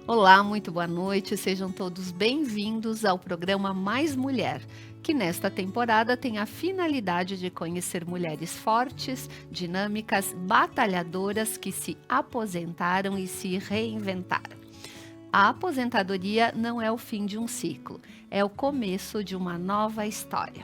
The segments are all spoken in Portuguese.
Olá, muito boa noite, sejam todos bem-vindos ao programa Mais Mulher, que nesta temporada tem a finalidade de conhecer mulheres fortes, dinâmicas, batalhadoras que se aposentaram e se reinventaram. A aposentadoria não é o fim de um ciclo, é o começo de uma nova história.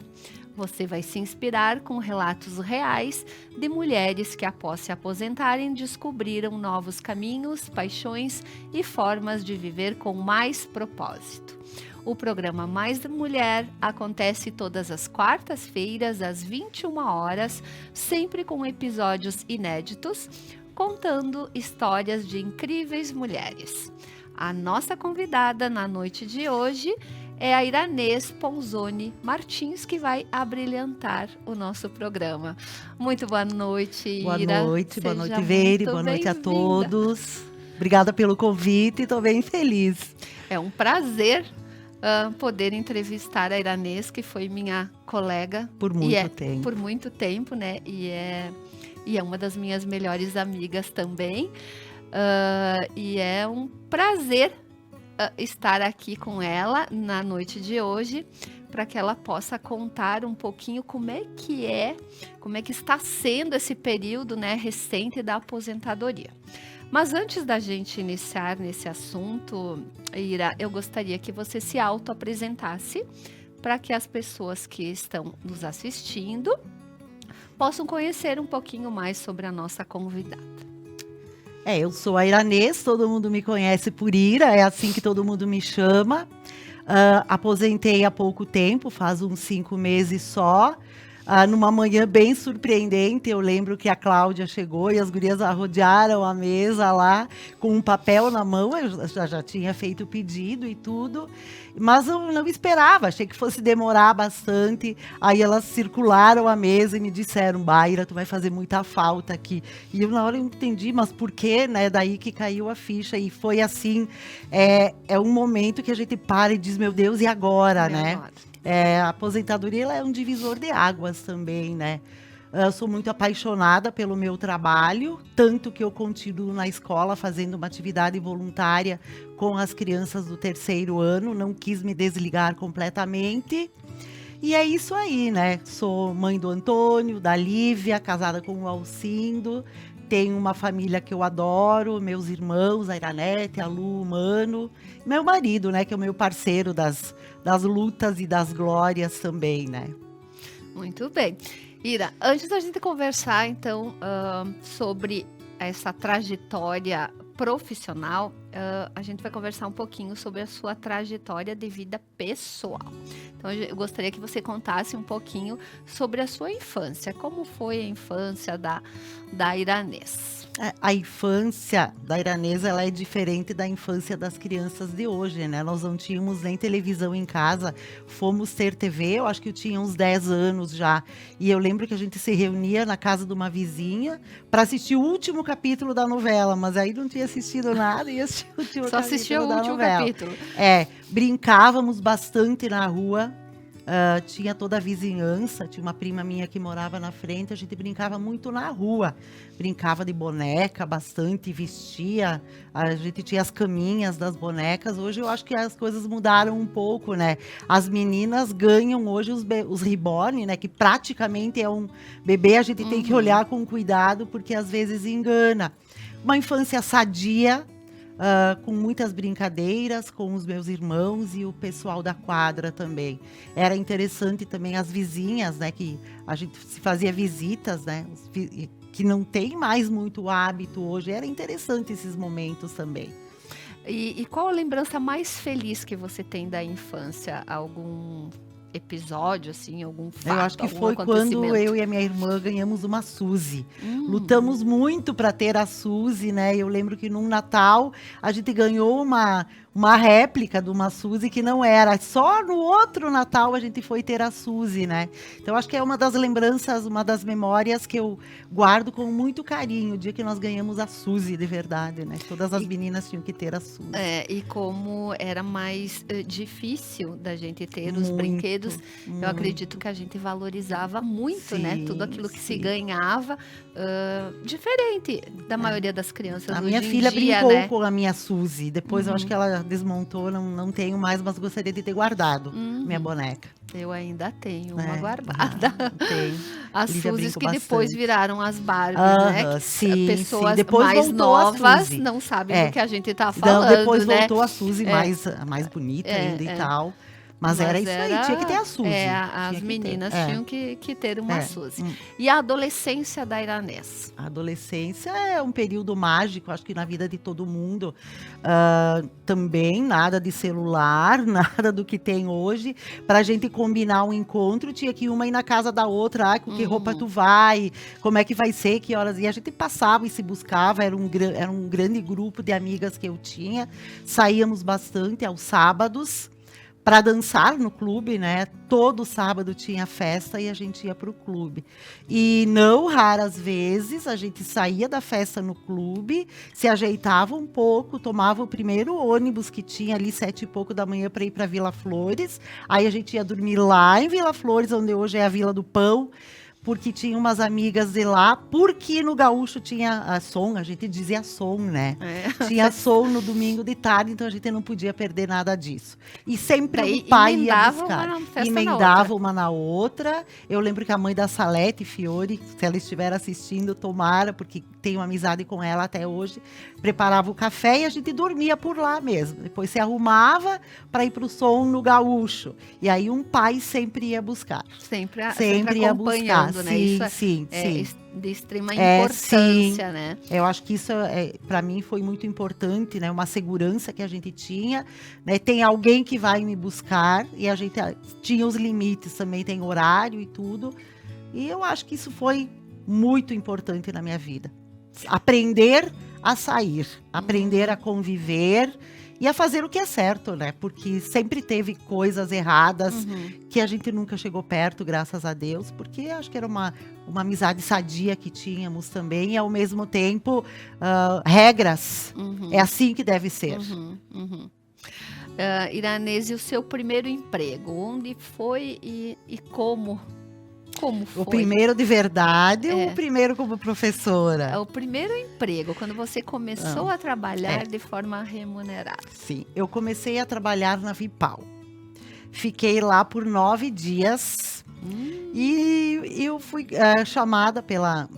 Você vai se inspirar com relatos reais de mulheres que, após se aposentarem, descobriram novos caminhos, paixões e formas de viver com mais propósito. O programa Mais Mulher acontece todas as quartas-feiras, às 21 horas, sempre com episódios inéditos, contando histórias de incríveis mulheres. A nossa convidada na noite de hoje é a Iranês Ponzoni Martins, que vai abrilhantar o nosso programa. Muito boa noite, Ira. Boa noite, Veire, boa noite a todos. Obrigada pelo convite, estou bem feliz. É um prazer poder entrevistar a Iranês, que foi minha colega. Por muito tempo. Por muito tempo, né? E é uma das minhas melhores amigas também. E é um prazer estar aqui com ela na noite de hoje, para que ela possa contar um pouquinho como é que está sendo esse período, né, recente da aposentadoria. Mas antes da gente iniciar nesse assunto, Ira, eu gostaria que você se auto-apresentasse para que as pessoas que estão nos assistindo possam conhecer um pouquinho mais sobre a nossa convidada. Eu sou a Iranês, todo mundo me conhece por Ira, é assim que todo mundo me chama. Aposentei há pouco tempo, faz uns 5 meses só. Numa manhã bem surpreendente, eu lembro que a Cláudia chegou e as gurias rodearam a mesa lá com um papel na mão. Eu já tinha feito o pedido e tudo, mas eu não esperava, achei que fosse demorar bastante. Aí elas circularam a mesa e me disseram: Baira, tu vai fazer muita falta aqui. E eu na hora eu entendi, mas por quê, né? Daí que caiu a ficha e foi assim, é um momento que a gente para e diz: meu Deus, e agora, né? A aposentadoria ela é um divisor de águas também, né? Eu sou muito apaixonada pelo meu trabalho, tanto que eu continuo na escola fazendo uma atividade voluntária com as crianças do 3º ano, não quis me desligar completamente. E é isso aí, né? Sou mãe do Antônio, da Lívia, casada com o Alcindo, tenho uma família que eu adoro, meus irmãos, a Iranete, a Lu, o Mano, meu marido, né, que é o meu parceiro das lutas e das glórias também, né? Muito bem. Ira, antes da gente conversar, então, sobre essa trajetória profissional, a gente vai conversar um pouquinho sobre a sua trajetória de vida pessoal. Então, eu gostaria que você contasse um pouquinho sobre a sua infância. Como foi a infância da Iranês? A infância da Iranês, ela é diferente da infância das crianças de hoje, né? Nós não tínhamos nem televisão em casa, fomos ter TV, eu acho que eu tinha uns 10 anos já. E eu lembro que a gente se reunia na casa de uma vizinha para assistir o último capítulo da novela, mas aí não tinha assistido nada e assistiu o último Só assistiu o último capítulo. Brincávamos bastante na rua. Tinha toda a vizinhança, tinha uma prima minha que morava na frente, a gente brincava muito na rua, brincava de boneca bastante, vestia, a gente tinha as caminhas das bonecas. Hoje eu acho que as coisas mudaram um pouco, né? As meninas ganham hoje os reborn, né? Que praticamente é um bebê, a gente tem que olhar com cuidado, porque às vezes engana. Uma infância sadia, com muitas brincadeiras com os meus irmãos e o pessoal da quadra também. Era interessante também as vizinhas, né, que a gente se fazia visitas, né, que não tem mais muito hábito hoje. Era interessante esses momentos também. E qual a lembrança mais feliz que você tem da infância? Algum episódio, assim, algum fato, eu acho que foi quando eu e a minha irmã ganhamos uma Suzy. Lutamos muito para ter a Suzy, né? Eu lembro que num Natal a gente ganhou uma réplica de uma Suzy que não era. Só no outro Natal a gente foi ter a Suzy, né? Então, acho que é uma das lembranças, uma das memórias que eu guardo com muito carinho. O dia que nós ganhamos a Suzy, de verdade, né? Todas as meninas tinham que ter a Suzy. E como era mais difícil da gente ter os Muito, brinquedos, muito. eu acredito que a gente valorizava muito, né? Sim, Tudo aquilo que se sim. ganhava, diferente da maioria das crianças A hoje minha em filha dia, brincou né? com a minha Suzy. Depois eu acho que ela desmontou, não tenho mais, mas gostaria de ter guardado minha boneca. Eu ainda tenho uma É, guardada. Tem. As Lívia Suzys brincou que depois bastante. viraram as Barbies, né? Aham, Que sim, pessoas sim. Depois mais voltou a novas Suzy. não sabem É. do que a gente tá Não, falando, depois né? voltou a Suzy mais bonita ainda e tal. Mas era isso aí, tinha que ter a Suzy. As Tinha que meninas ter. tinham que ter uma Suzy. Hum. E a adolescência da Iranés? A adolescência é um período mágico, acho que na vida de todo mundo. Também nada de celular, nada do que tem hoje. Para a gente combinar um encontro, tinha que uma ir na casa da outra. Com que roupa tu vai? Como é que vai ser? Que horas? E a gente passava e se buscava. Era um grande grupo de amigas que eu tinha. Saíamos bastante aos sábados para dançar no clube, né? Todo sábado tinha festa e a gente ia para o clube. E não raras vezes a gente saía da festa no clube, se ajeitava um pouco, tomava o primeiro ônibus que tinha ali 7h pouco da manhã para ir para Vila Flores. Aí a gente ia dormir lá em Vila Flores, onde hoje é a Vila do Pão, porque tinha umas amigas de lá, porque no Gaúcho tinha a som, a gente dizia som, né? Tinha som no domingo de tarde, então a gente não podia perder nada disso. E sempre o pai ia buscar. Emendava uma na outra. Eu lembro que a mãe da Salete Fiore, se ela estiver assistindo, tomara, porque tenho amizade com ela até hoje, preparava o café e a gente dormia por lá mesmo. Depois se arrumava para ir para o som no Gaúcho. E aí um pai sempre ia buscar. Sempre ia buscar. Né? Sim, isso sim, sim. De extrema importância, né? Eu acho que isso, para mim, foi muito importante, né? Uma segurança que a gente tinha, né? Tem alguém que vai me buscar e a gente tinha os limites também, tem horário e tudo. E eu acho que isso foi muito importante na minha vida. Aprender a sair, aprender a conviver e a fazer o que é certo, né? Porque sempre teve coisas erradas que a gente nunca chegou perto, graças a Deus, porque acho que era uma amizade sadia que tínhamos também e, ao mesmo tempo, regras. É assim que deve ser. Iranês, e o seu primeiro emprego? Onde foi e como? Como foi? O primeiro de verdade ou o primeiro como professora? O primeiro emprego, quando você começou a trabalhar de forma remunerada. Sim, eu comecei a trabalhar na Vipal. Fiquei lá por 9 dias e eu fui chamada pela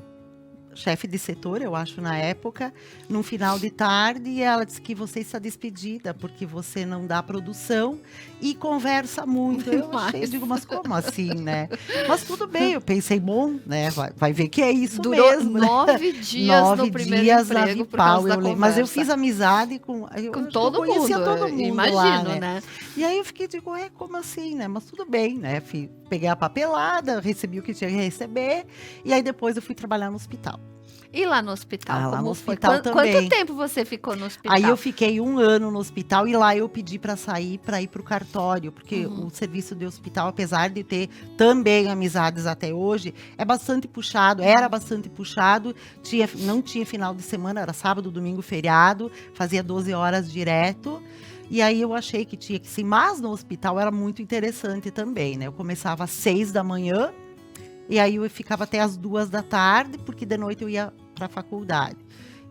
chefe de setor, eu acho, na época, num final de tarde, e ela disse que você está despedida, porque você não dá produção e conversa muito. Eu digo, mas como assim, né? Mas tudo bem, eu pensei, bom, né? Vai ver que é isso Durou mesmo. 9 dias no primeiro emprego por causa da conversa. Mas eu fiz amizade com todo mundo, todo mundo imagino, lá, né? E aí eu fiquei, como assim, né? Mas tudo bem, né? Peguei a papelada, recebi o que tinha que receber, e aí depois eu fui trabalhar no hospital. E lá no hospital, lá como no foi? hospital também. Quanto tempo você ficou no hospital? Aí eu fiquei 1 ano no hospital e lá eu pedi para sair, para ir para o cartório, porque o serviço de hospital, apesar de ter também amizades até hoje, é bastante puxado, era bastante puxado, não tinha final de semana, era sábado, domingo, feriado, fazia 12 horas direto. E aí eu achei que tinha que sim, mas no hospital era muito interessante também, né? Eu começava às 6 da manhã e aí eu ficava até às 2 da tarde, porque de noite eu ia para a faculdade.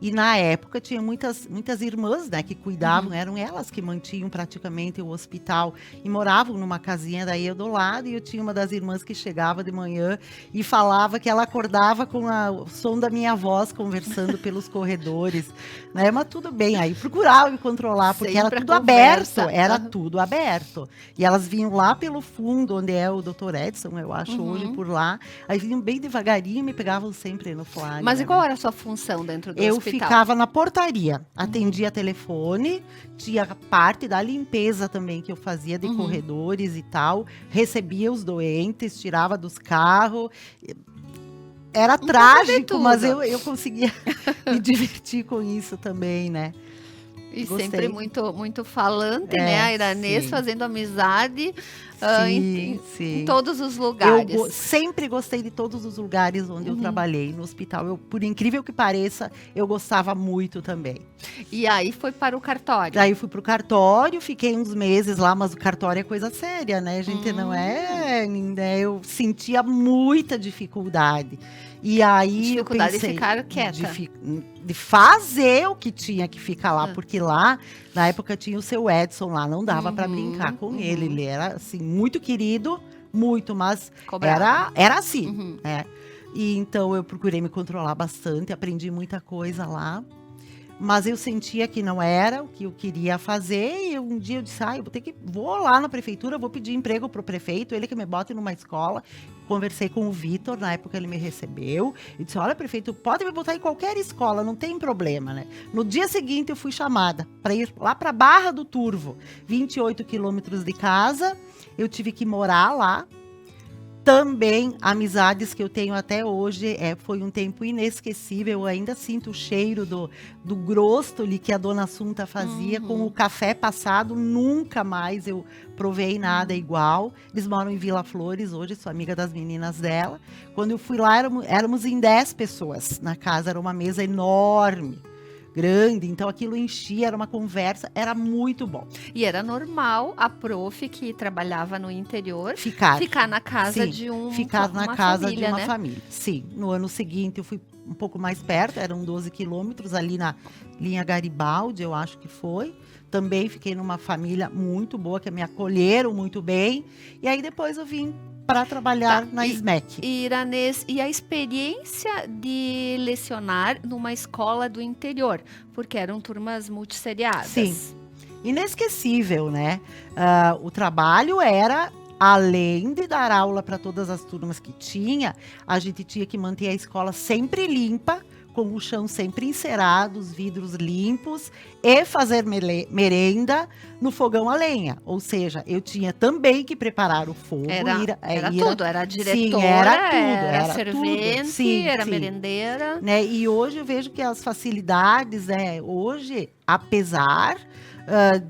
E na época tinha muitas irmãs, né, que cuidavam, eram elas que mantinham praticamente o hospital e moravam numa casinha daí do lado, e eu tinha uma das irmãs que chegava de manhã e falava que ela acordava com o som da minha voz conversando pelos corredores, né? Mas tudo bem, aí procurava me controlar, porque sempre era tudo aberto, era tudo aberto. E elas vinham lá pelo fundo, onde é o Dr. Edson, eu acho, hoje por lá, aí vinham bem devagarinho e me pegavam sempre no flagra. Mas e qual era a sua função dentro do hospital? Ficava na portaria, atendia telefone, tinha parte da limpeza também que eu fazia de corredores e tal, recebia os doentes, tirava dos carros. Era trágico, mas eu conseguia me divertir com isso também, né? E Gostei. sempre muito falante, né? A Iranês sim. fazendo amizade em todos os Eu lugares. sempre gostei de todos os lugares onde eu trabalhei. No hospital, por incrível que pareça, eu gostava muito também. E aí foi para o cartório. Daí eu fui pro cartório, fiquei uns meses lá, mas o cartório é coisa séria, né? A gente não é, né? Eu sentia muita dificuldade. E aí Dificuldade eu pensei de ficar quieta. de fazer o que tinha que ficar lá, porque lá, na época, tinha o seu Edson lá, não dava para brincar com ele. Ele era, assim, muito querido, muito, mas era assim, né? E então eu procurei me controlar bastante, aprendi muita coisa lá. Mas eu sentia que não era o que eu queria fazer, e um dia eu disse, vou lá na prefeitura, vou pedir emprego pro prefeito, ele que me bote numa escola. Conversei com o Vitor, na época ele me recebeu, e disse, olha, prefeito, pode me botar em qualquer escola, não tem problema, né? No dia seguinte eu fui chamada para ir lá para Barra do Turvo, 28 quilômetros de casa, eu tive que morar lá. Também, amizades que eu tenho até hoje, foi um tempo inesquecível. Eu ainda sinto o cheiro do grostoli que a dona Assunta fazia com o café passado. Nunca mais eu provei nada igual. Eles moram em Vila Flores hoje, sou amiga das meninas dela. Quando eu fui lá, éramos em 10 pessoas na casa, era uma mesa enorme. Grande, então aquilo enchia, era uma conversa, era muito bom. E era normal a prof que trabalhava no interior ficar na casa de uma família, né? Sim, no ano seguinte eu fui um pouco mais perto, eram 12 quilômetros, ali na linha Garibaldi, eu acho que foi. Também fiquei numa família muito boa, que me acolheram muito bem. E aí depois eu vim para trabalhar na SMEC. Iranês, e a experiência de lecionar numa escola do interior, porque eram turmas multisseriadas. Sim, inesquecível, né? O trabalho era, além de dar aula para todas as turmas que tinha, a gente tinha que manter a escola sempre limpa, com o chão sempre encerado, os vidros limpos, e fazer merenda no fogão a lenha. Ou seja, eu tinha também que preparar o fogo. Era tudo, era diretora, sim, era tudo, era servente, tudo. Sim, era merendeira. Né? E hoje eu vejo que as facilidades, né? Hoje, apesar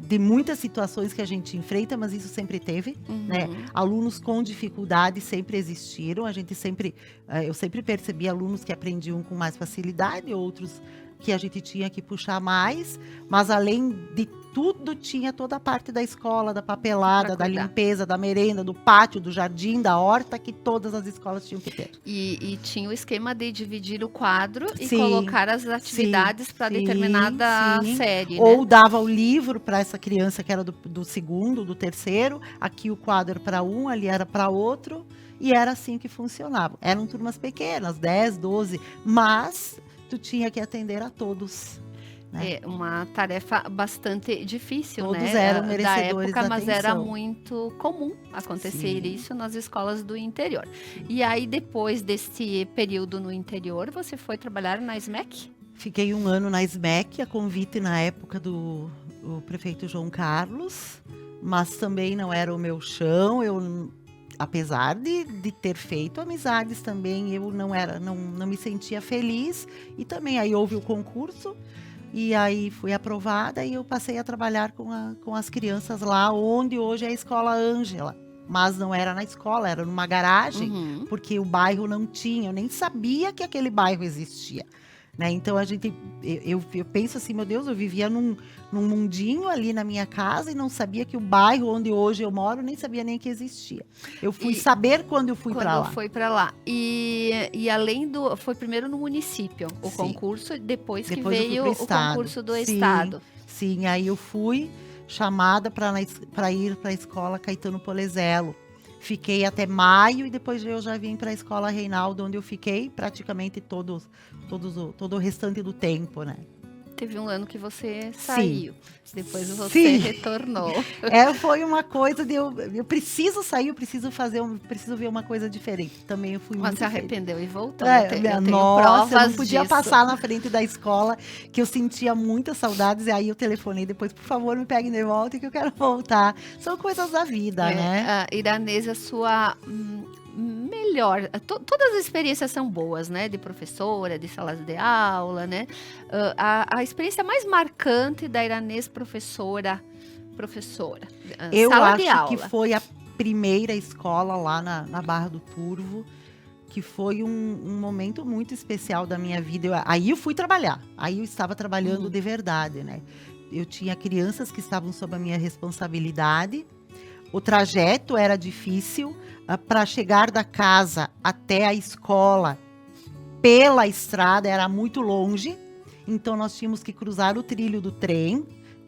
de muitas situações que a gente enfrenta, mas isso sempre teve, né? Alunos com dificuldade sempre existiram, eu sempre percebi alunos que aprendiam com mais facilidade, outros que a gente tinha que puxar mais, mas além de tudo, tinha toda a parte da escola, da papelada, da limpeza, da merenda, do pátio, do jardim, da horta, que todas as escolas tinham que ter. E tinha o esquema de dividir o quadro e colocar as atividades para determinada série. Ou dava o livro para essa criança que era do segundo, do terceiro, aqui o quadro era para um, ali era para outro, e era assim que funcionava. Eram turmas pequenas, 10, 12, mas tu tinha que atender a todos. Né? É uma tarefa bastante difícil, todos né? Todos eram merecedores da época, da mas atenção. era muito comum acontecer isso nas escolas do interior. E aí, depois desse período no interior, você foi trabalhar na SMEC? Fiquei 1 ano na SMEC, a convite na época do prefeito João Carlos, mas também não era o meu chão. Apesar de ter feito amizades também, eu não me sentia feliz. E também aí houve o concurso, e aí fui aprovada e eu passei a trabalhar com as crianças lá, onde hoje é a Escola Ângela. Mas não era na escola, era numa garagem, porque o bairro não tinha, eu nem sabia que aquele bairro existia. Né? Então eu penso assim, meu Deus, eu vivia num mundinho ali na minha casa e não sabia que o bairro onde hoje eu moro, nem sabia nem que existia. Eu fui saber quando eu fui para lá. Foi para lá. E além foi primeiro no município o concurso, depois que veio o concurso do estado. Sim, aí eu fui chamada para ir para a escola Caetano Polezelo. Fiquei até maio e depois eu já vim para a escola Reinaldo, onde eu fiquei praticamente todo o restante do tempo, né? Teve um ano que você saiu, depois você retornou. Foi uma coisa de eu preciso sair, eu preciso ver uma coisa diferente. Também eu fui muito. Mas se arrependeu e voltou. Nossa, eu não podia passar na frente da escola, que eu sentia muitas saudades, e aí eu telefonei depois, por favor, me peguem de volta que eu quero voltar. São coisas da vida, né? A Iranês, a sua melhor? Todas as experiências são boas, né? De professora, de salas de aula, né? A experiência mais marcante da Iranês professora, Eu sala de acho que aula. foi a primeira escola lá na Barra do Turvo, que foi um momento muito especial da minha vida. Aí eu fui trabalhar, aí eu estava trabalhando de verdade, né? Eu tinha crianças que estavam sob a minha responsabilidade. O trajeto era difícil, para chegar da casa até a escola pela estrada era muito longe, então nós tínhamos que cruzar o trilho do trem,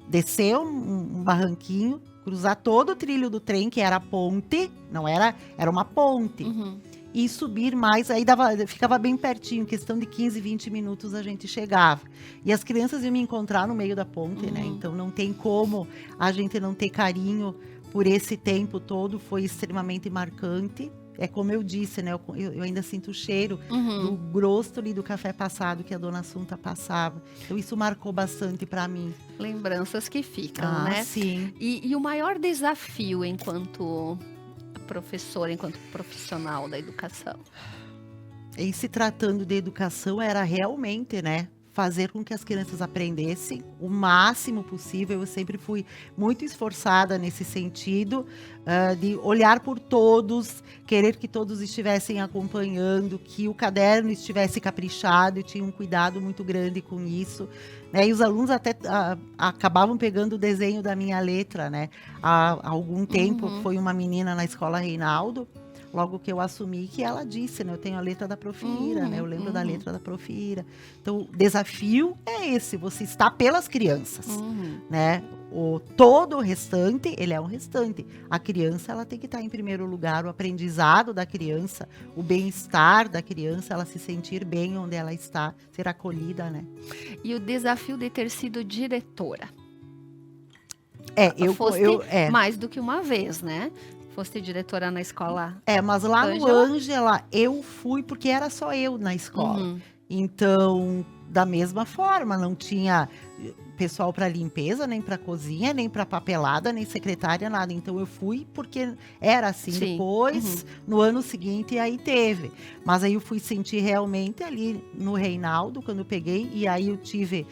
descer um barranquinho, cruzar todo o trilho do trem, que era a ponte, não era, era uma ponte, Uhum. e subir mais, aí ficava bem pertinho, questão de 15, 20 minutos a gente chegava. E as crianças iam me encontrar no meio da ponte, né? Então não tem como a gente não ter carinho por esse tempo todo, foi extremamente marcante. É como eu disse, né? Eu ainda sinto o cheiro do grosto ali do café passado que a dona Assunta passava. Então isso marcou bastante para mim. Lembranças que ficam, né? Sim. E o maior desafio enquanto professora, enquanto profissional da educação? Em se tratando de educação, era realmente, né? Fazer com que as crianças aprendessem o máximo possível. Eu sempre fui muito esforçada nesse sentido, de olhar por todos, querer que todos estivessem acompanhando, que o caderno estivesse caprichado. Eu tinha um cuidado muito grande com isso, né? E os alunos até acabavam pegando o desenho da minha letra, né? Há algum tempo foi uma menina na escola Reinaldo, logo que eu assumi, que ela disse, né? Eu tenho a letra da Profira, né? Eu lembro da letra da Profira. Então, o desafio é esse, você está pelas crianças, né? Todo o restante, ele é um restante. A criança, ela tem que estar em primeiro lugar, o aprendizado da criança, o bem-estar da criança, ela se sentir bem onde ela está, ser acolhida, né? E o desafio de ter sido diretora? Foste mais do que uma vez, né? Foste diretora na escola. Mas lá no Ângela, eu fui porque era só eu na escola. Então, da mesma forma, não tinha pessoal para limpeza, nem para cozinha, nem para papelada, nem secretária, nada. Então, eu fui porque era assim. Sim. Depois, no ano seguinte, aí teve. Mas aí eu fui sentir realmente ali no Reinaldo, quando eu peguei. E aí eu tive...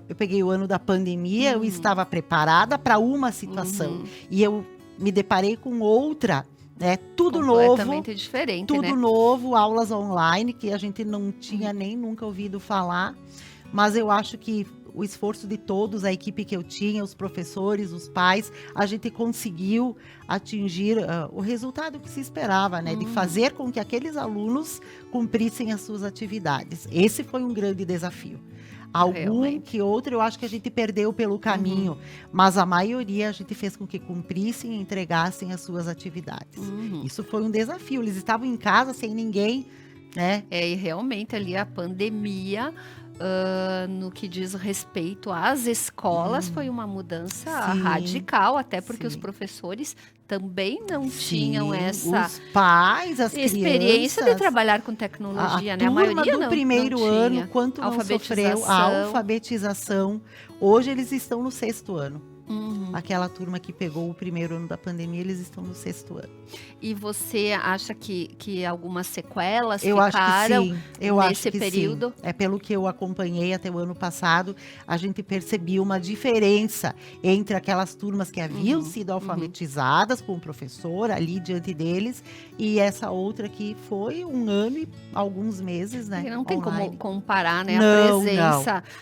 eu peguei o ano da pandemia, eu estava preparada para uma situação. E eu me deparei com outra, né? Tudo novo. Completamente diferente, tudo né? novo, aulas online, que a gente não tinha nem nunca ouvido falar. Mas eu acho que o esforço de todos, a equipe que eu tinha, os professores, os pais, a gente conseguiu atingir o resultado que se esperava, né? De fazer com que aqueles alunos cumprissem as suas atividades. Esse foi um grande desafio. Algum que outro eu acho que a gente perdeu pelo caminho, mas a maioria a gente fez com que cumprissem e entregassem as suas atividades. Isso foi um desafio, eles estavam em casa sem ninguém, né? E realmente ali a pandemia, no que diz respeito às escolas, foi uma mudança radical, até porque os professores também não tinham essa os pais, as experiência crianças, de trabalhar com tecnologia, né? A maioria do primeiro ano, quanto não sofreu a alfabetização. Hoje eles estão no 6º ano. Aquela turma que pegou o primeiro ano da pandemia, eles estão no 6º ano. E você acha que algumas sequelas ficaram nesse período? Sim. Pelo que eu acompanhei até o ano passado, a gente percebia uma diferença entre aquelas turmas que haviam sido alfabetizadas com o professor ali diante deles e essa outra que foi um ano e alguns meses, né? E não tem online. como comparar, né?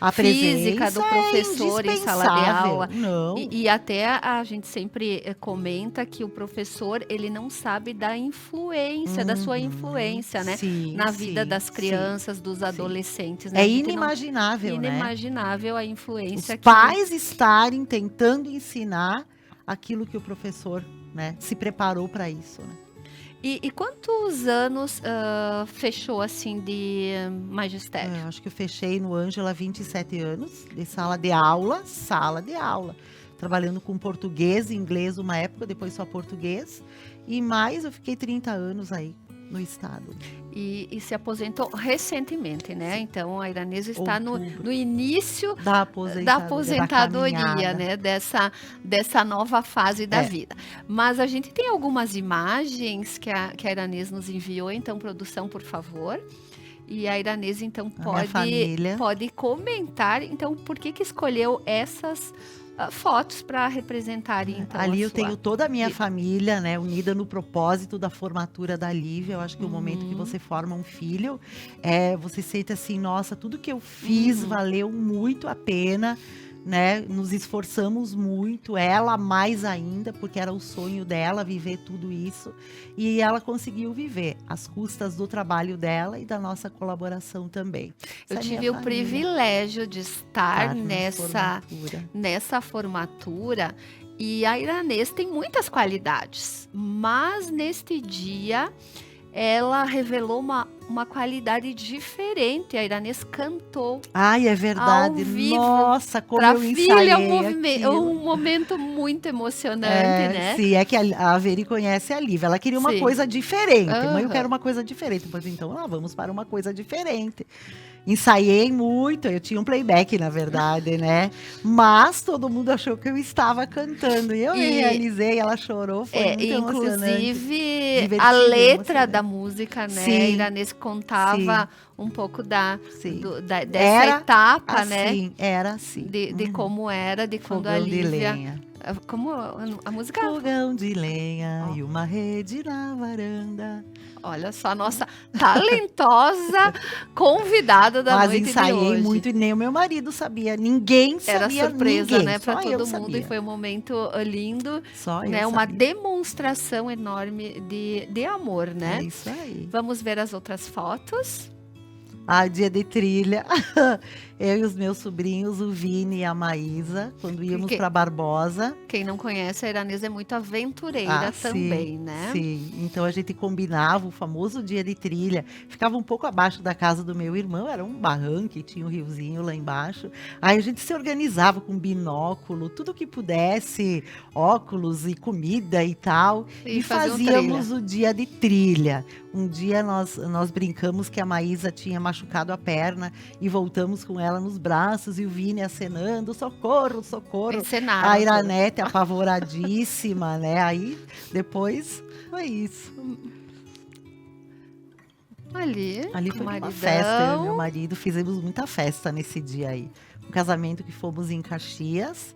A física do professor em sala de aula. Não. E até a gente sempre comenta que o professor, ele não sabe da influência, da sua influência, né? Na vida das crianças, dos adolescentes. Né? É inimaginável, né? Inimaginável a influência. Os pais estarem tentando ensinar aquilo que o professor, né, se preparou para isso, né? E quantos anos fechou, assim, de magistério? Acho que eu fechei no Ângela 27 anos, de sala de aula. Trabalhando com português e inglês uma época, depois só português. E mais, eu fiquei 30 anos aí. no estado. E se aposentou recentemente, né? Então, a Iranês está Outubro. no início Da da aposentadoria, aposentadoria, né? Dessa nova fase da É. vida. Mas a gente tem algumas imagens que a Iranês nos enviou, então, produção, por favor. E a Iranês, então, A minha família. pode comentar, então, por que escolheu essas fotos para representarem, então, Ali a eu tenho sua toda a minha vida. família, né, unida no propósito da formatura da Lívia. Eu acho que o momento que Uhum. você forma um filho, você sente assim, nossa, tudo que eu fiz Uhum. valeu muito a pena, né? Nos esforçamos muito, ela mais ainda, porque era o sonho dela viver tudo isso, e ela conseguiu viver às custas do trabalho dela e da nossa colaboração também. Eu Essa é a minha tive o família, privilégio de estar tá, na nessa formatura, e a Iranês tem muitas qualidades, mas neste dia ela revelou uma qualidade diferente. A Iranês cantou Ai, é ao verdade. vivo Nossa, como para a eu filha, ensaiei aquilo. um momento muito emocionante, né? Sim, é que a Veri conhece a Lívia. Ela queria uma Sim. coisa diferente. Mãe, eu quero Aham. uma coisa diferente. Pois então, vamos para uma coisa diferente. Ensaiei muito, eu tinha um playback, na verdade, né? Mas todo mundo achou que eu estava cantando. E eu me E realizei, ela chorou, foi muito emocionante. inclusive, a Divertido, letra da emocionante. música, né? A Sim, Iranês contava sim, um pouco sim. dessa Era etapa, né? era assim. De como era, de quando a Fogão de Lívia. lenha. Como a música. Fogão de lenha Ó. e uma rede na varanda. Olha só, a nossa talentosa convidada da Mas noite de ensaiei hoje. muito e nem o meu marido sabia. Ninguém Era sabia, surpresa, ninguém. né, para Só eu todo mundo, e sabia. foi um momento lindo, Só eu né? Uma sabia. demonstração enorme de amor, né? É isso aí. Vamos ver as outras fotos. Dia de trilha. Eu e os meus sobrinhos, o Vini e a Maísa, quando íamos Porque para Barbosa. quem não conhece, a Iranês é muito aventureira também, Sim, né? sim. Então a gente combinava o famoso dia de trilha. Ficava um pouco abaixo da casa do meu irmão, era um barranco e tinha um riozinho lá embaixo. Aí a gente se organizava com binóculo, tudo que pudesse, óculos e comida e tal. E E faziam fazíamos trilha. o dia de trilha. Um dia nós brincamos que a Maísa tinha machucado a perna e voltamos com ela nos braços e o Vini acenando, socorro, socorro. Encenaram A tudo. Iranete apavoradíssima, né? Aí depois foi isso. Ali foi com o uma maridão. festa, eu e meu marido fizemos muita festa nesse dia aí. Um casamento que fomos em Caxias.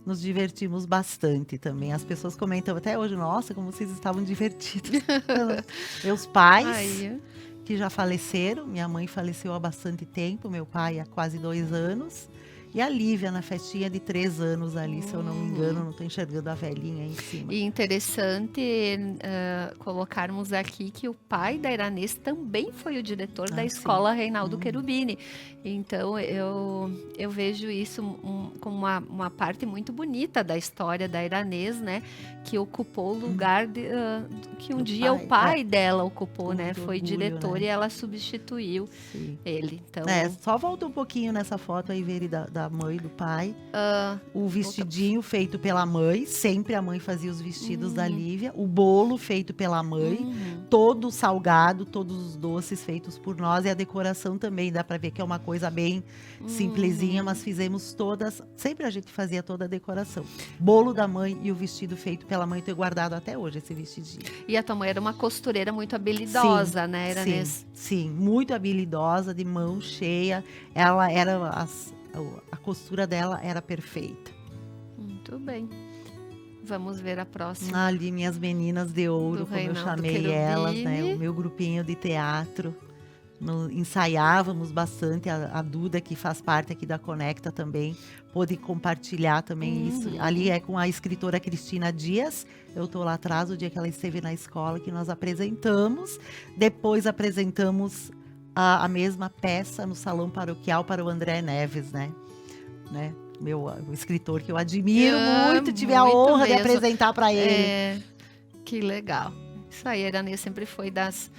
Nos divertimos bastante também. As pessoas comentam até hoje, nossa, como vocês estavam divertidos. Meus pais, Aí, que já faleceram, minha mãe faleceu há bastante tempo, meu pai há quase 2 anos. E a Lívia na festinha de 3 anos ali, se eu não me engano, não estou enxergando a velhinha aí em cima. e interessante colocarmos aqui que o pai da Iranês também foi o diretor da sim. escola Reinaldo Cherubini. Então eu vejo isso como uma parte muito bonita da história da Iranês, né? Que ocupou o lugar que um Do dia pai, o pai dela ocupou, Com né? muito Foi orgulho, diretor, né? e ela substituiu Sim. ele. Então, Só volta um pouquinho nessa foto aí, Veri, da mãe e do pai. O vestidinho feito pela mãe, sempre a mãe fazia os vestidos da Lívia. O bolo feito pela mãe, todo salgado, todos os doces feitos por nós. E a decoração também, dá pra ver que é uma coisa bem simplesinha, mas fizemos todas. Sempre a gente fazia toda a decoração. Bolo da mãe e o vestido feito pela mãe, eu tenho guardado até hoje esse vestidinho. E a tua mãe era uma costureira muito habilidosa, né, Iranês? Sim, muito habilidosa, de mão cheia. Ela era a costura dela era perfeita. Muito bem. Vamos ver a próxima. Ali, minhas meninas de ouro, Do como eu Reinaldo chamei Cherubini. elas, né? O meu grupinho de teatro. Ensaiávamos bastante. A Duda, que faz parte aqui da Conecta também, pôde compartilhar também isso. Ali é com a escritora Cristina Dias. Eu estou lá atrás, o dia que ela esteve na escola, que nós apresentamos. Depois apresentamos a mesma peça no Salão Paroquial para o André Neves, né? O escritor que eu admiro muito, tive a muito honra de mesmo. apresentar para ele. Que legal. Isso aí, a Iranê sempre foi das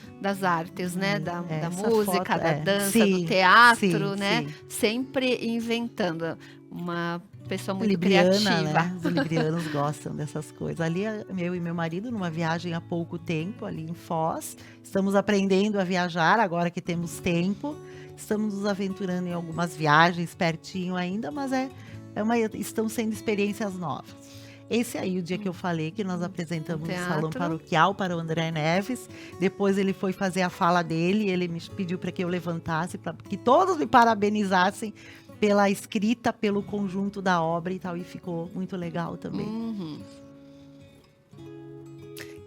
artes, né? Da Essa música, foto, da dança, sim, do teatro, sim, né? sim. Sempre inventando. Uma pessoa muito Libriana, criativa. né? Os librianos gostam dessas coisas. Ali, eu e meu marido, numa viagem há pouco tempo, ali em Foz, estamos aprendendo a viajar agora que temos tempo. Estamos nos aventurando em algumas viagens pertinho ainda, mas estão sendo experiências novas. Esse aí, o dia que eu falei que nós apresentamos no Salão Teatro. Paroquial para o André Neves. Depois ele foi fazer a fala dele, ele me pediu para que eu levantasse, para que todos me parabenizassem pela escrita, pelo conjunto da obra e tal, e ficou muito legal também. Uhum.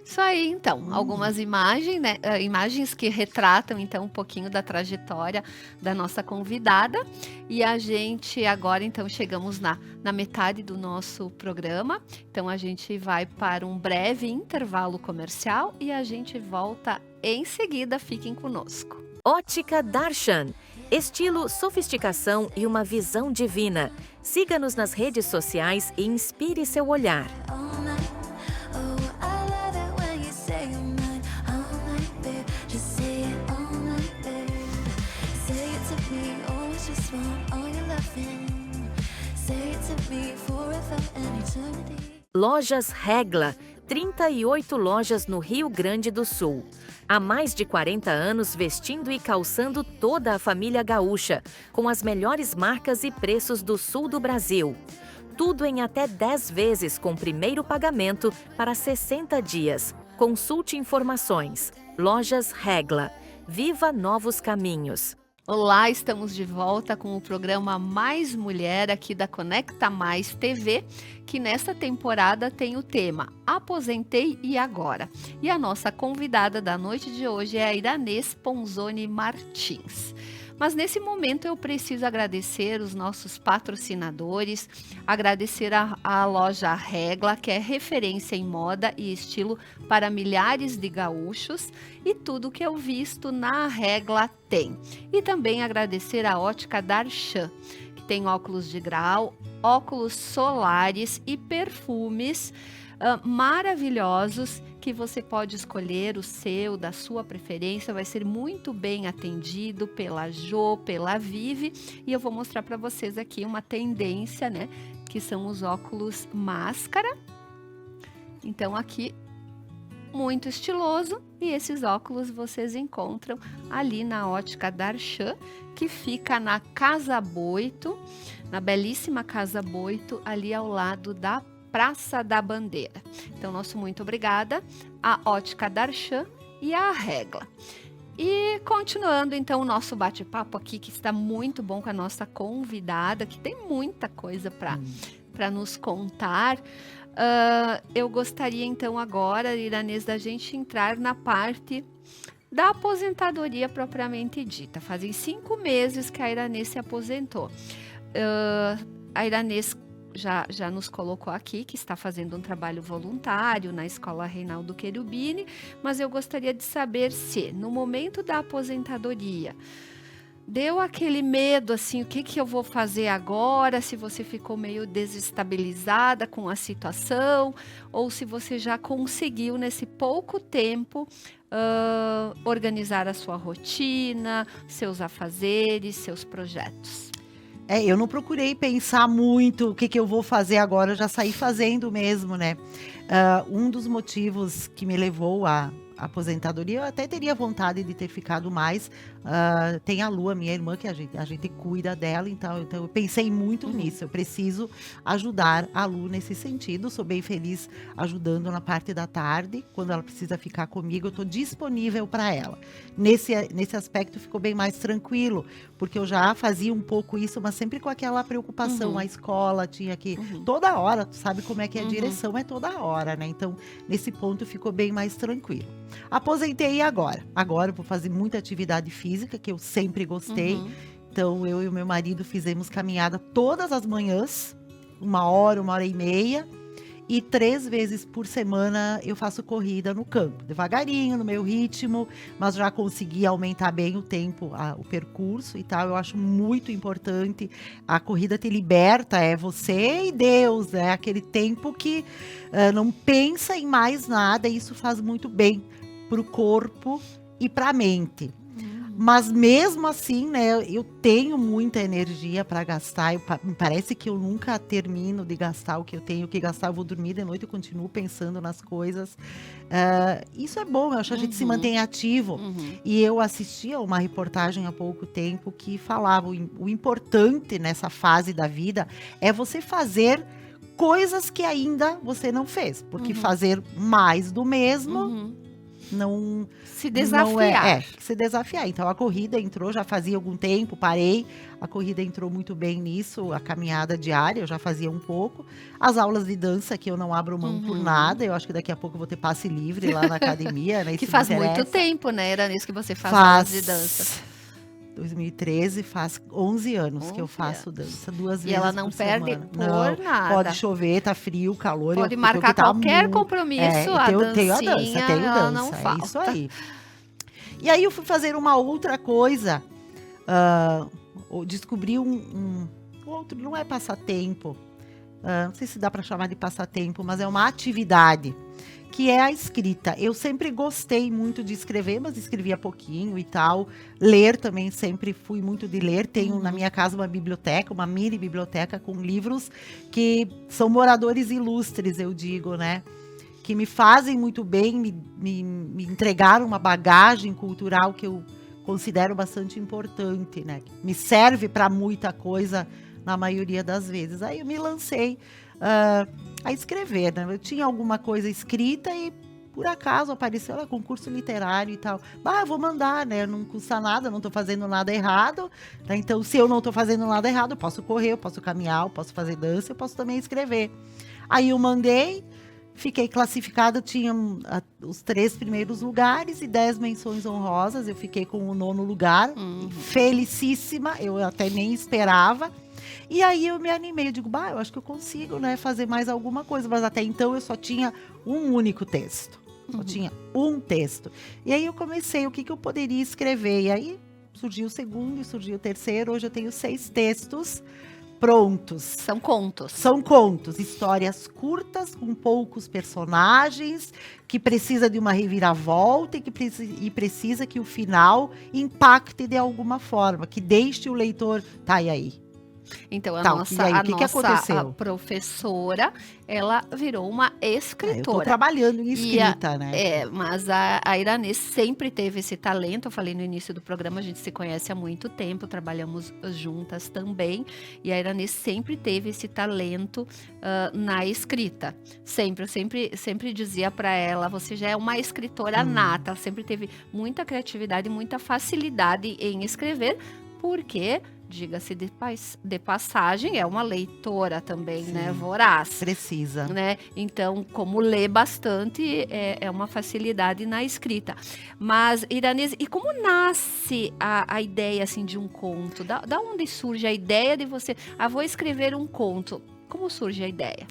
Isso aí, então, algumas imagens, né? Imagens que retratam, então, um pouquinho da trajetória da nossa convidada. E a gente agora, então, chegamos na metade do nosso programa. Então, a gente vai para um breve intervalo comercial e a gente volta em seguida. Fiquem conosco. Ótica Darshan. Estilo, sofisticação e uma visão divina. Siga-nos nas redes sociais e inspire seu olhar. Lojas Regla. 38 lojas no Rio Grande do Sul. Há mais de 40 anos vestindo e calçando toda a família gaúcha, com as melhores marcas e preços do sul do Brasil. Tudo em até 10 vezes com primeiro pagamento para 60 dias. Consulte informações. Lojas Regla. Viva novos caminhos. Olá, estamos de volta com o programa Mais Mulher aqui da Conecta Mais TV, que nesta temporada tem o tema Aposentei e Agora. E a nossa convidada da noite de hoje é a Iranês Ponzoni Martins. Mas nesse momento eu preciso agradecer os nossos patrocinadores, agradecer a loja Regla, que é referência em moda e estilo para milhares de gaúchos, e tudo que eu visto na Regla tem. E também agradecer a Ótica Darshan, que tem óculos de grau, óculos solares e perfumes maravilhosos, que você pode escolher o seu, da sua preferência, vai ser muito bem atendido pela Jo, pela Vivi, e eu vou mostrar para vocês aqui uma tendência, né, que são os óculos máscara. Então aqui, muito estiloso, e esses óculos vocês encontram ali na Ótica Darshan, que fica na Casa Boito, na belíssima Casa Boito, ali ao lado da Praça da Bandeira. Então, nosso muito obrigada à Ótica Darshan e à Regla. E continuando, então, o nosso bate-papo aqui, que está muito bom com a nossa convidada, que tem muita coisa para nos contar. Eu gostaria, então, agora, Iranês, da gente entrar na parte da aposentadoria propriamente dita. Fazem 5 meses que a Iranês se aposentou. A Iranês já nos colocou aqui que está fazendo um trabalho voluntário na Escola Reinaldo Cherubini, mas eu gostaria de saber se, no momento da aposentadoria, deu aquele medo, assim, o que eu vou fazer agora, se você ficou meio desestabilizada com a situação, ou se você já conseguiu, nesse pouco tempo, organizar a sua rotina, seus afazeres, seus projetos. Eu não procurei pensar muito o que eu vou fazer agora, eu já saí fazendo mesmo, né? Um dos motivos que me levou à aposentadoria, eu até teria vontade de ter ficado mais. Tem a Lu, minha irmã, que a gente cuida dela, então eu pensei muito nisso. Eu preciso ajudar a Lu nesse sentido. Sou bem feliz ajudando na parte da tarde. Quando ela precisa ficar comigo, eu estou disponível para ela. Nesse aspecto ficou bem mais tranquilo, porque eu já fazia um pouco isso, mas sempre com aquela preocupação. A escola tinha que toda hora, tu sabe como é que é a direção, é toda hora, né? Então, nesse ponto ficou bem mais tranquilo. Aposentei agora. Agora eu vou fazer muita atividade física, que eu sempre gostei. Então, eu e o meu marido fizemos caminhada todas as manhãs, 1 hora e meia. E 3 vezes por semana eu faço corrida no campo, devagarinho, no meu ritmo, mas já consegui aumentar bem o tempo, o percurso e tal. Eu acho muito importante. A corrida te liberta, é você e Deus, é aquele tempo que não pensa em mais nada, e isso faz muito bem para o corpo e para a mente. Mas mesmo assim, né, eu tenho muita energia para gastar. Me parece que eu nunca termino de gastar o que eu tenho que gastar. Eu vou dormir de noite e continuo pensando nas coisas. Isso é bom, eu acho que a gente se mantém ativo. E eu assisti a uma reportagem há pouco tempo que falava o importante nessa fase da vida é você fazer coisas que ainda você não fez. Porque fazer mais do mesmo não... Se desafiar. Não se desafiar. Então, a corrida entrou, já fazia algum tempo, parei. A corrida entrou muito bem nisso, a caminhada diária, eu já fazia um pouco. As aulas de dança, que eu não abro mão por nada. Eu acho que daqui a pouco eu vou ter passe livre lá na academia, né? Que faz muito tempo, né? Era nisso que você faz aulas de dança. 2013, faz 11 anos que eu faço dança, 2 vezes por semana. E ela não perde por nada. Pode chover, tá frio, calor. Pode marcar qualquer compromisso, a dancinha, tenho a dança, ela não falta. É isso aí. E aí eu fui fazer uma outra coisa, descobri um outro, não é passatempo, não sei se dá para chamar de passatempo, mas é uma atividade, que é a escrita. Eu sempre gostei muito de escrever, mas escrevia pouquinho e tal. Ler também, sempre fui muito de ler. Tenho na minha casa uma biblioteca, uma mini biblioteca com livros que são moradores ilustres, eu digo, né? Que me fazem muito bem, me entregaram uma bagagem cultural que eu considero bastante importante, né? Me serve para muita coisa na maioria das vezes. Aí eu me lancei a escrever, né? Eu tinha alguma coisa escrita e por acaso apareceu lá concurso literário e tal. Eu vou mandar, né? Não custa nada, não estou fazendo nada errado. Né? Então, se eu não estou fazendo nada errado, eu posso correr, eu posso caminhar, eu posso fazer dança, eu posso também escrever. Aí eu mandei, fiquei classificada, tinha os 3 primeiros lugares e 10 menções honrosas. Eu fiquei com o 9º lugar, felicíssima, eu até nem esperava. E aí eu me animei, eu digo, eu acho que eu consigo, né, fazer mais alguma coisa. Mas até então eu só tinha um único texto. Só tinha um texto. E aí eu comecei, o que eu poderia escrever? E aí surgiu o 2º, surgiu o 3º. Hoje eu tenho 6 textos prontos. São contos. São contos, histórias curtas, com poucos personagens, que precisa de uma reviravolta e precisa que o final impacte de alguma forma, que deixe o leitor, e aí? Então, a que nossa professora, ela virou uma escritora. Eu estou trabalhando em escrita, né? Mas a Iranê sempre teve esse talento. Eu falei no início do programa, a gente se conhece há muito tempo, trabalhamos juntas também. E a Iranê sempre teve esse talento na escrita. Eu sempre dizia para ela, você já é uma escritora nata. Ela sempre teve muita criatividade, muita facilidade em escrever, porque... diga-se de passagem, é uma leitora também, né? Voraz. Precisa. Né? Então, como lê bastante, é uma facilidade na escrita. Mas, Iranês, e como nasce a ideia, assim, de um conto? Da onde surge a ideia de você... vou escrever um conto. Como surge a ideia?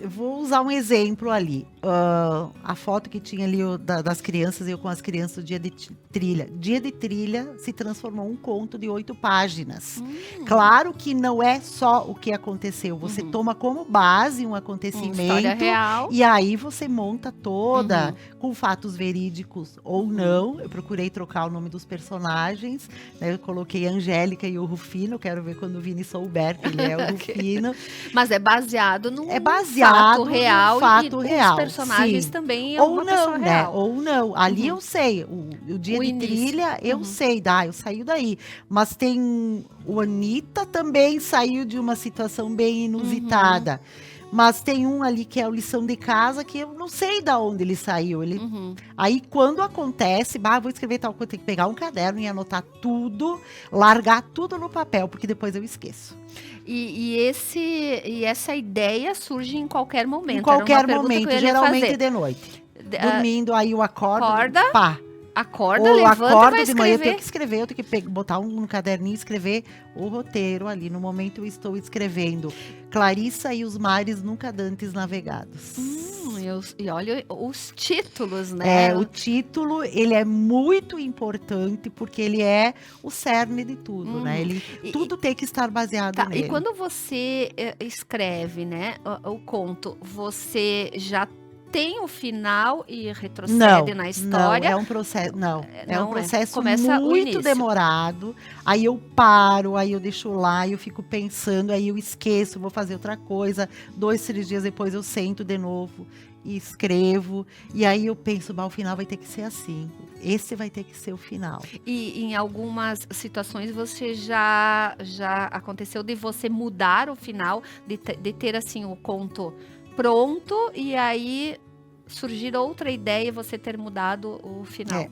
Vou usar um exemplo ali, a foto que tinha ali das crianças, eu com as crianças do dia de trilha. Dia de trilha se transformou um conto de 8 páginas. Claro que não é só o que aconteceu, você toma como base um acontecimento, história real. E aí você monta toda com fatos verídicos ou não. Eu procurei trocar o nome dos personagens, né? Eu coloquei a Angélica e o Rufino, quero ver quando o Vini souber que ele é o Rufino. Mas é baseado num fato real, fato e real, os personagens sim. também é ou uma não, pessoa né? real. Ou não. Ali eu sei, o dia de trilha eu sei, eu saio daí. Mas tem o Anitta também saiu de uma situação bem inusitada. Mas tem um ali que é a lição de casa que eu não sei de onde ele saiu. Aí quando acontece, vou escrever tal coisa, tem que pegar um caderno e anotar tudo, largar tudo no papel, porque depois eu esqueço. E essa ideia surge em qualquer momento. Em qualquer momento, geralmente de noite. Dormindo, aí eu acordo. Acorda, ou levanta acordo e vai de manhã, escrever. eu tenho que escrever, eu tenho que botar um caderninho e escrever o roteiro ali. No momento eu estou escrevendo Clarissa e os mares nunca dantes navegados. E olha os títulos, né? O título, ele é muito importante porque ele é o cerne de tudo, né? Tudo tem que estar baseado nele. E quando você escreve, né, o conto, você já tem o final e retrocede Não, na não, história. é um processo, não, é um Não é. processo Começa o muito início. demorado. Aí eu paro, aí eu deixo lá, eu fico pensando, aí eu esqueço, vou fazer outra coisa. 2, 3 dias depois eu sento de novo e escrevo. E aí eu penso, o final vai ter que ser assim. Esse vai ter que ser o final. E em algumas situações você já aconteceu de você mudar o final, de ter assim o conto pronto e aí surgir outra ideia e você ter mudado o final.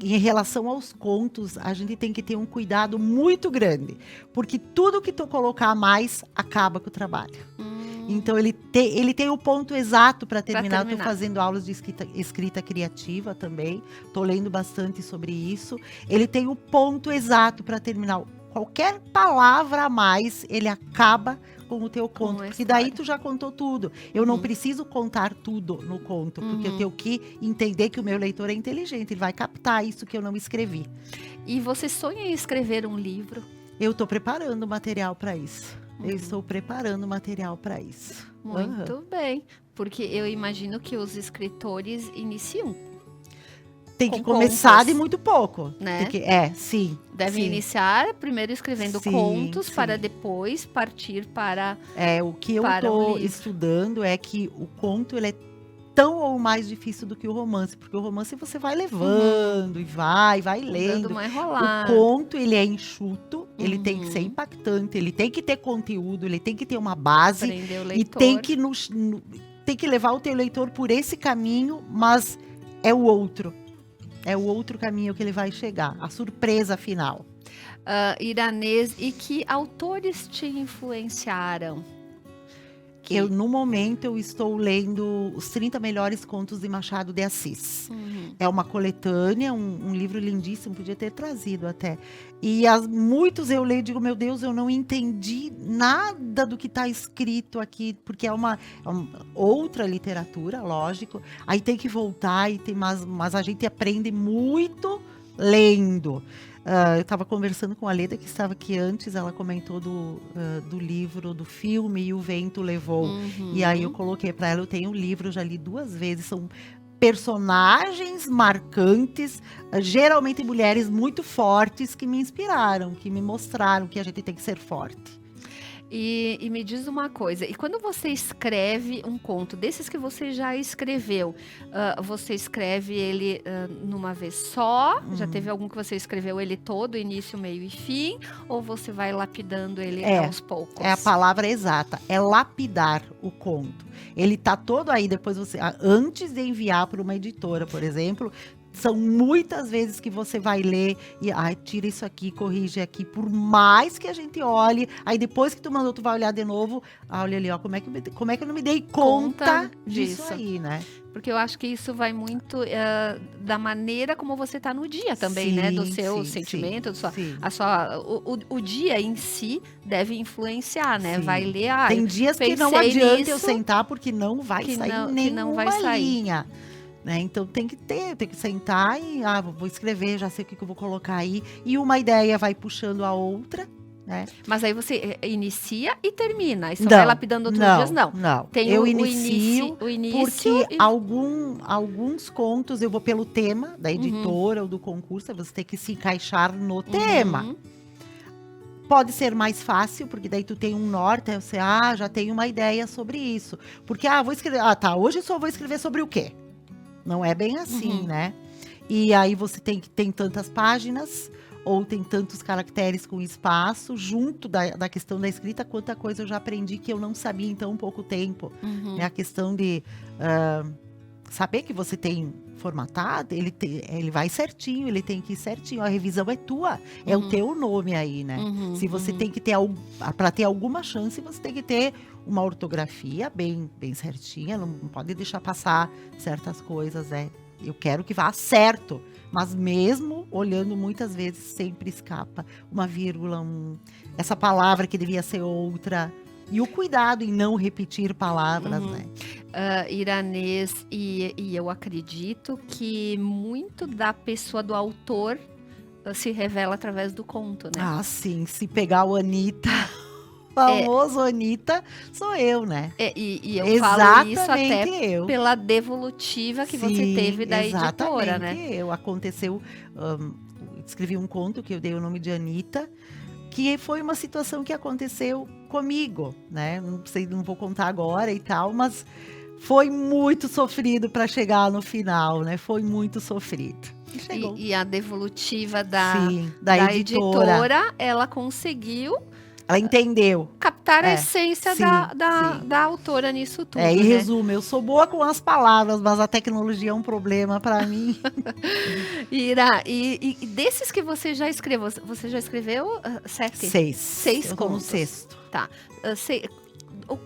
Em relação aos contos, a gente tem que ter um cuidado muito grande, porque tudo que tu colocar a mais acaba com o trabalho. Então ele tem o ponto exato para terminar. Estou fazendo aulas de escrita criativa também. Estou lendo bastante sobre isso. Ele tem o ponto exato para terminar. Qualquer palavra a mais, ele acaba com o teu conto. Porque daí tu já contou tudo. Eu não preciso contar tudo no conto, porque eu tenho que entender que o meu leitor é inteligente. Ele vai captar isso que eu não escrevi. E você sonha em escrever um livro? Eu estou preparando material para isso. Eu estou preparando material para isso. Muito bem, porque eu imagino que os escritores iniciam. Tem que começar contos, de muito pouco, né? Sim. Devem sim. iniciar primeiro escrevendo contos para depois partir para o que eu estou estudando é que o conto ele é tão ou mais difícil do que o romance, porque o romance você vai levando e vai lendo. O conto ele é enxuto, ele tem que ser impactante, ele tem que ter conteúdo, ele tem que ter uma base e tem que levar o teu leitor por esse caminho, mas é o outro caminho que ele vai chegar, a surpresa final. Iranês, e que autores te influenciaram? No momento, eu estou lendo Os 30 Melhores Contos de Machado de Assis. É uma coletânea, um livro lindíssimo, podia ter trazido até. E muitos eu leio e digo, meu Deus, eu não entendi nada do que está escrito aqui, porque é uma outra literatura, lógico. Aí tem que voltar, mas a gente aprende muito lendo. Eu estava conversando com a Leda, que estava aqui antes, ela comentou do livro, do filme E o Vento Levou. E aí eu coloquei para ela, eu tenho o livro, já li 2 vezes, são personagens marcantes, geralmente mulheres muito fortes, que me inspiraram, que me mostraram que a gente tem que ser forte. E me diz uma coisa, e quando você escreve um conto, desses que você já escreveu, você escreve ele numa vez só? Já teve algum que você escreveu ele todo, início, meio e fim? Ou você vai lapidando ele aos poucos? É a palavra exata, é lapidar o conto. Ele tá todo aí, depois antes de enviar para uma editora, por exemplo, são muitas vezes que você vai ler e tira isso aqui, corrige aqui, por mais que a gente olhe, aí depois que tu mandou, tu vai olhar de novo, olha ali, como é que eu não me dei conta disso aí, né? Porque eu acho que isso vai muito da maneira como você está no dia também, né? Do seu sentimento, o dia em si deve influenciar, né? Vai ler, tem dias que não adianta eu sentar porque não vai sair nenhuma linha. Né? Então tem que sentar e vou escrever, já sei o que eu vou colocar aí. E uma ideia vai puxando a outra, né? Mas aí você inicia e termina. Aí só vai lapidando outros dias, não. Não, tem eu o inicio porque e... alguns contos eu vou pelo tema da editora ou do concurso, você tem que se encaixar no tema. Pode ser mais fácil, porque daí tu tem um norte, você já tem uma ideia sobre isso. Porque, vou escrever, hoje eu só vou escrever sobre o quê? Não é bem assim, né? E aí você tem tantas páginas, ou tem tantos caracteres com espaço, junto da questão da escrita, quanta coisa eu já aprendi que eu não sabia em tão pouco tempo. Né? A questão de saber que você tem formatado, ele vai certinho, ele tem que ir certinho. A revisão é tua, é o teu nome aí, né? Se você tem que ter, para ter alguma chance, você tem que ter uma ortografia bem certinha, não pode deixar passar certas coisas, né? Eu quero que vá certo, mas mesmo olhando muitas vezes sempre escapa uma vírgula, essa palavra que devia ser outra. E o cuidado em não repetir palavras, né? Iranês, e eu acredito que muito da pessoa, do autor, se revela através do conto, né? Sim. Se pegar o Anitta... famoso Anitta sou eu, né? E eu falo isso até eu. pela devolutiva que você teve da editora, né? Aconteceu, escrevi um conto que eu dei o nome de Anitta, que foi uma situação que aconteceu comigo, né? Não sei, não vou contar agora e tal, mas foi muito sofrido para chegar no final, né? Foi muito sofrido. E chegou. E a devolutiva da editora, ela conseguiu... Ela entendeu. Captar a essência da autora nisso tudo. Em né? resumo, eu sou boa com as palavras, mas a tecnologia é um problema para mim. Ira, e desses que você já escreveu, você já escreveu 7? 6. 6 eu tô no contos. 6º. Tá.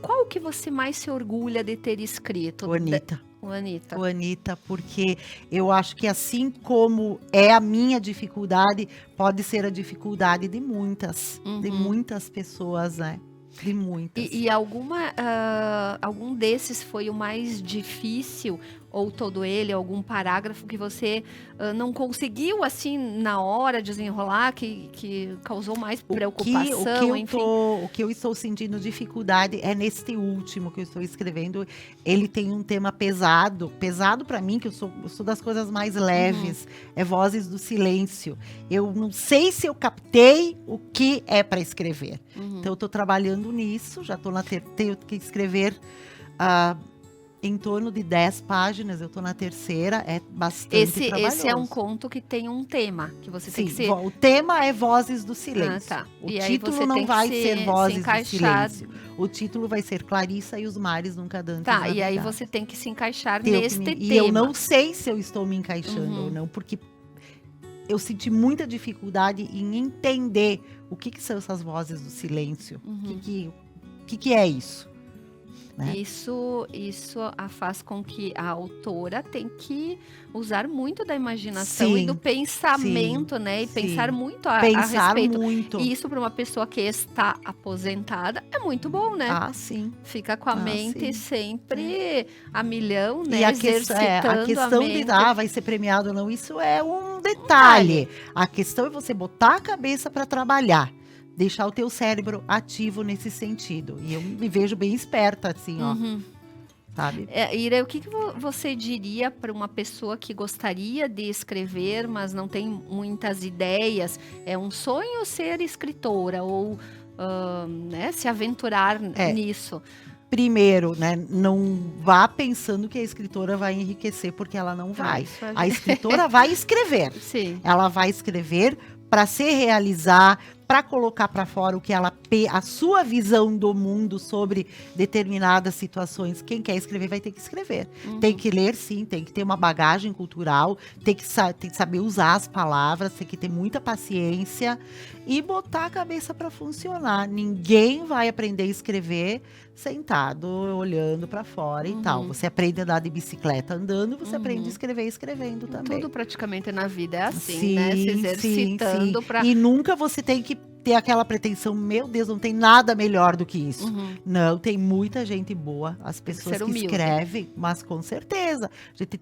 Qual que você mais se orgulha de ter escrito? O Anitta. O Anitta. O Anitta, porque eu acho que assim como é a minha dificuldade, pode ser a dificuldade de muitas pessoas, né? De muitas. E algum desses foi o mais difícil, ou todo ele, algum parágrafo que você não conseguiu, na hora, desenrolar, que causou mais preocupação, enfim? O que eu estou sentindo dificuldade é neste último que eu estou escrevendo. Ele tem um tema pesado para mim, que eu sou das coisas mais leves, é Vozes do Silêncio. Eu não sei se eu captei o que é para escrever. Então, eu estou trabalhando nisso, já tenho que escrever em torno de 10 páginas, eu estou na 3ª, é bastante trabalhoso. Esse é um conto que tem um tema, que você tem que ser... o tema é Vozes do Silêncio. Tá. O título não vai ser Vozes do Silêncio. O título vai ser Clarissa e os Mares Nunca Dantes Tá, e aí você tem que se encaixar neste tema. E eu não sei se eu estou me encaixando ou não, porque eu senti muita dificuldade em entender o que são essas Vozes do Silêncio. O que é isso? Né? Isso faz com que a autora tem que usar muito da imaginação e do pensamento, né? E pensar muito a respeito. Muito. E isso para uma pessoa que está aposentada é muito bom, né? Sim. Fica com a mente sempre a milhão, né? E a exercitando questão mente. de vai ser premiado ou não, isso é um detalhe. A questão é você botar a cabeça para trabalhar. Deixar o teu cérebro ativo nesse sentido. E eu me vejo bem esperta, assim, sabe? Ira, o que você diria para uma pessoa que gostaria de escrever, mas não tem muitas ideias? É um sonho ser escritora ou se aventurar nisso? Primeiro, né, não vá pensando que a escritora vai enriquecer, porque ela não vai. A escritora vai escrever. Sim. Ela vai escrever para se realizar, para colocar para fora a sua visão do mundo sobre determinadas situações. Quem quer escrever vai ter que escrever. Tem que ler, sim, tem que ter uma bagagem cultural, tem que saber usar as palavras, tem que ter muita paciência e botar a cabeça para funcionar. Ninguém vai aprender a escrever sentado, olhando para fora e tal. Você aprende a andar de bicicleta andando, você aprende a escrever escrevendo também. Tudo praticamente na vida é assim, né? Se exercitando para... E nunca você tem que ter aquela pretensão, meu Deus, não tem nada melhor do que isso. Não, tem muita gente boa, as pessoas que escrevem, mas com certeza.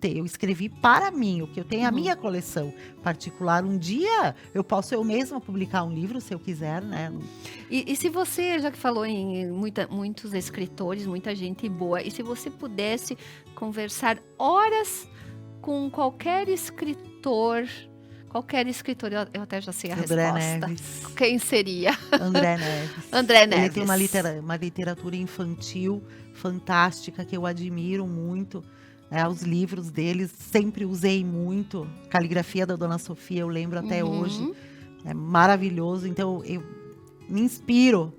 Eu escrevi para mim, o que eu tenho, a minha coleção particular. Um dia eu posso eu mesma publicar um livro, se eu quiser, né? E se você, já que falou em muitos escritores, muita gente boa, e se você pudesse conversar horas com qualquer escritor, eu até já sei a André resposta. Neves. Quem seria? André Neves. André Neves. Ele tem uma literatura infantil fantástica, que eu admiro muito. Os livros deles, sempre usei muito. Caligrafia da Dona Sofia, eu lembro até hoje. É maravilhoso. Então, eu me inspiro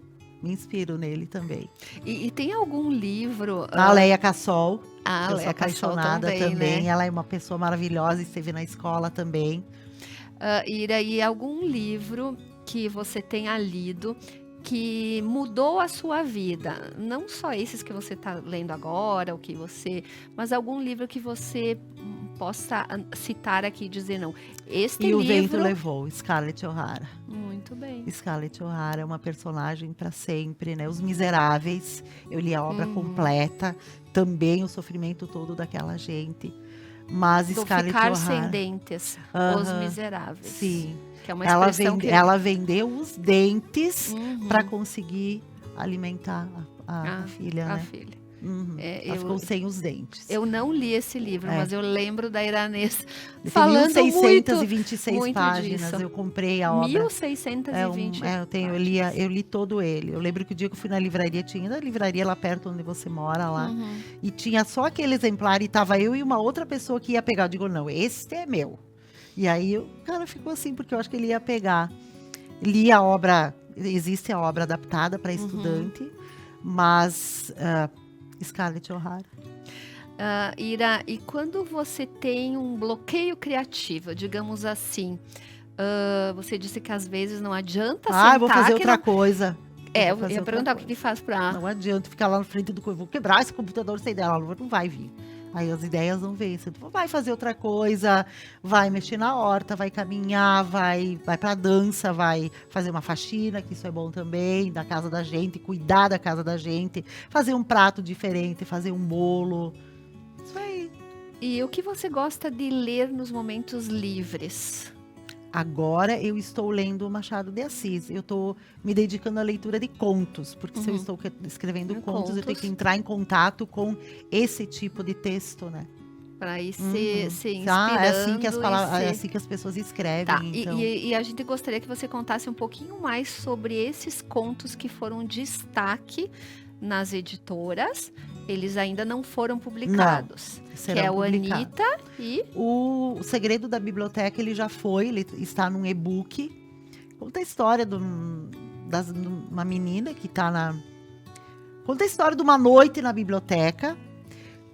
nele também. E tem algum livro... A Leia Cassol. Eu sou apaixonada também. né? Ela é uma pessoa maravilhosa, esteve na escola também. Ira, e algum livro que você tenha lido que mudou a sua vida? Não só esses que você está lendo agora, mas algum livro que você possa citar aqui e dizer, não, este livro... E o Vento Levou, Scarlett O'Hara. Muito bem. Scarlett O'Hara é uma personagem para sempre, né? Os Miseráveis, eu li a obra completa, também o sofrimento todo daquela gente. Mas Scarlett Ficar O'Hara... sem dentes, Os Miseráveis. Sim. Que é uma expressão ela vendeu os dentes para conseguir alimentar a filha, A né? filha. Uhum. Ela Eu- ficou sem os dentes. Eu não li esse livro, É. mas eu lembro da Iranês Ele tem falando muito, 1626 muito páginas. disso. Eu comprei a obra. 1620. Eu li todo ele. Eu lembro que o dia que eu fui na livraria, tinha na livraria lá perto onde você mora lá. Uhum. E tinha só aquele exemplar e tava eu e uma outra pessoa que ia pegar. Eu digo, não, este é meu. E aí o cara ficou assim, porque eu acho que ele ia pegar. Li a obra, existe a obra adaptada para estudante, mas Scarlett O'Hara. Ira, e quando você tem um bloqueio criativo, digamos assim, você disse que às vezes não adianta sentar... Eu vou fazer que outra não... coisa. Eu vou fazer ia outra perguntar o coisa. que faz pra... Não adianta ficar lá na frente do coisa. Vou quebrar esse computador sem dela. Não vai vir. Aí as ideias não vêm. Você vai fazer outra coisa, vai mexer na horta, vai caminhar, vai pra dança, vai fazer uma faxina, que isso é bom também, da casa da gente, cuidar da casa da gente, fazer um prato diferente, fazer um bolo. Isso aí. E o que você gosta de ler nos momentos livres? Agora eu estou lendo Machado de Assis. Eu estou me dedicando à leitura de contos, porque se eu estou escrevendo contos, eu tenho que entrar em contato com esse tipo de texto, né? Para aí se inspirando. É assim que as palavras, e é se- assim que as pessoas escrevem. Tá, Então. e a gente gostaria que você contasse um pouquinho mais sobre esses contos que foram destaque nas editoras. Eles ainda não foram publicados. serão que é o publicados. Anitta e... O Segredo da Biblioteca, ele já foi, ele está num e-book. Conta a história de uma menina que está na... Conta a história de uma noite na biblioteca,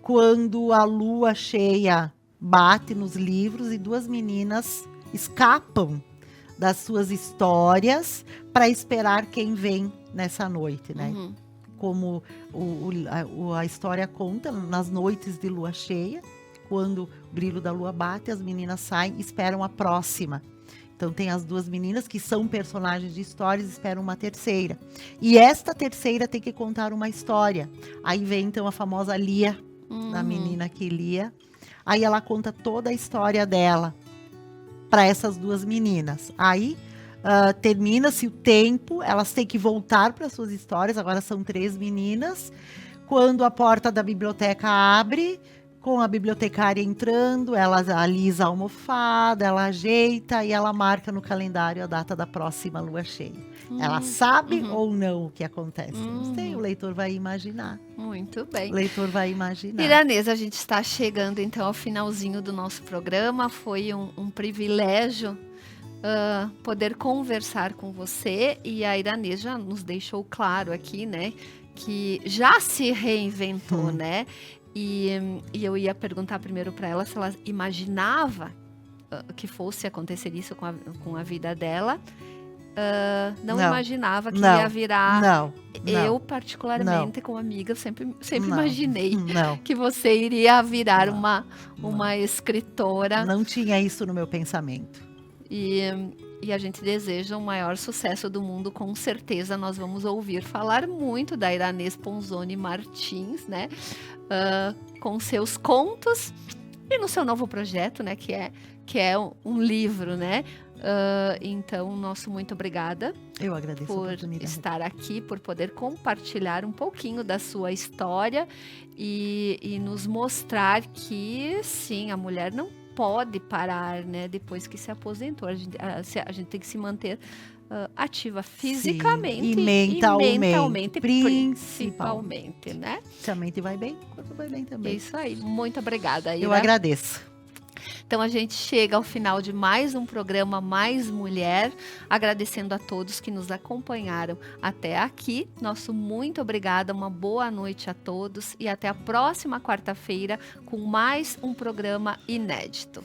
quando a lua cheia bate nos livros e duas meninas escapam das suas histórias para esperar quem vem nessa noite, né? Uhum. Como a história conta, nas noites de lua cheia, quando o brilho da lua bate, as meninas saem e esperam a próxima. Então tem as duas meninas que são personagens de histórias e esperam uma terceira. E esta terceira tem que contar uma história. Aí vem então a famosa Lia, a menina que lia. Aí ela conta toda a história dela para essas duas meninas. Aí termina-se o tempo, elas têm que voltar para suas histórias. Agora são 3 meninas. Quando a porta da biblioteca abre, com a bibliotecária entrando, ela alisa a almofada, ela ajeita e ela marca no calendário a data da próxima lua cheia. Ela sabe ou não o que acontece? Não sei, o leitor vai imaginar. Muito bem. O leitor vai imaginar. Iranês, a gente está chegando então ao finalzinho do nosso programa. Foi um privilégio poder conversar com você, e a Iranês já nos deixou claro aqui, né, que já se reinventou, né? E eu ia perguntar primeiro para ela se ela imaginava que fosse acontecer isso com a vida dela. Não imaginava que ia virar. Não. Eu, particularmente, como amiga, sempre Não. imaginei Não. que você iria virar Não. uma escritora. Não tinha isso no meu pensamento. E a gente deseja o maior sucesso do mundo, com certeza. Nós vamos ouvir falar muito da Iranês Ponzoni Martins, né? Com seus contos e no seu novo projeto, né? Que é um livro, né? Então, nosso muito obrigada Eu agradeço a por oportunidade. estar aqui, por poder compartilhar um pouquinho da sua história e nos mostrar que, sim, a mulher não pode parar, né, depois que se aposentou. A gente tem que se manter ativa fisicamente e mentalmente, principalmente, né? Se a mente vai bem, o corpo vai bem É também. isso aí. Muito obrigada, Ira. Eu agradeço. Então a gente chega ao final de mais um programa Mais Mulher, agradecendo a todos que nos acompanharam até aqui. Nosso muito obrigada, uma boa noite a todos e até a próxima quarta-feira com mais um programa inédito.